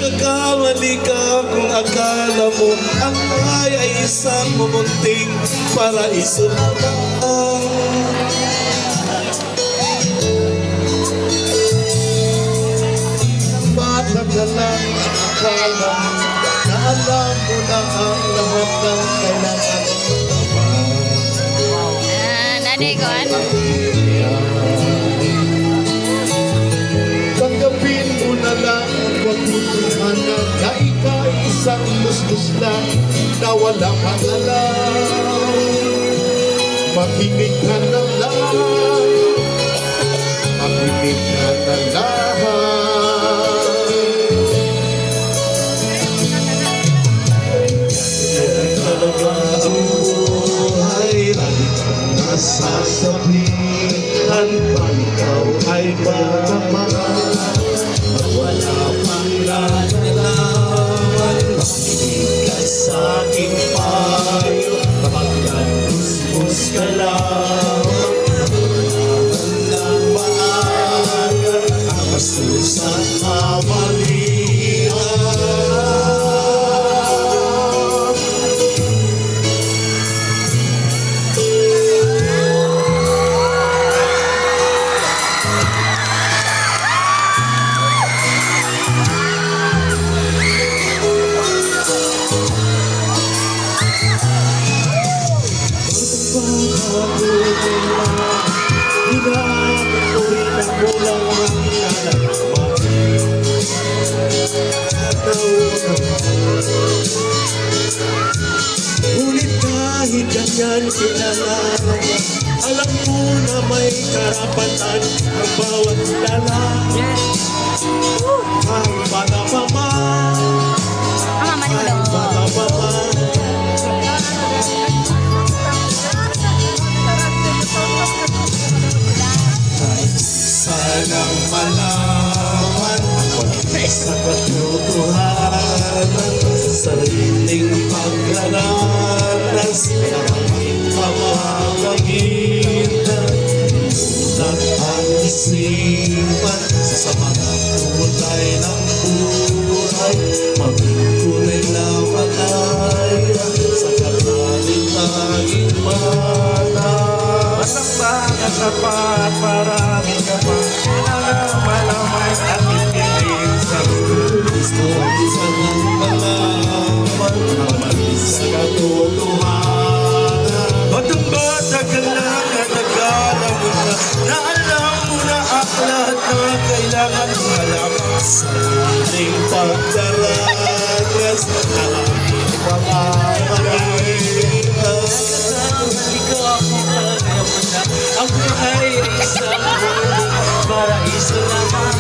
Nagkakamali ka kung akala mo ang buhay ay isang mumunting paraiso lamang. Bata ka lang, akala na alam mo na ang lahat ng kailangan mo. Nanay ko, ano? Tanggapin mo na lang at huwag tutuhanan na ikaw isang lustos lang na walang alam. Makinig ka na lang, makinig ka na lang. Talaga ang buhay ay nasasabihan pa ikaw ay marama. Wala pang lalaman, makinig ka sa aking payo. Pagkatustos ka lang, wala ng maaga, ang bastos at mamalian. Ngunit kahit ganyan kinalaman, alam mo na may karapatan ang bawat lalaki. Ang bata pa man, ang bata pa man, sanang malaman sa katotohanan, sa sariling pagraranas ng aking pamamagitan. Ulat ang isipan sa mga kulay ng buhay, magkulay na malaya sa kanaling tanging mata. Masang bakit sapat, maraming ka pa kailangang malamay at ipiling sa gusto ang isang malaman, mamalis sa katotohanan. Batang bata ka lang at nagkala mo na, na alam mo na ang lahat na kailangan mo malaman. Sa ating pagdaranas na aking pamamagitan. Ang buhay ay isang paraiso lamang.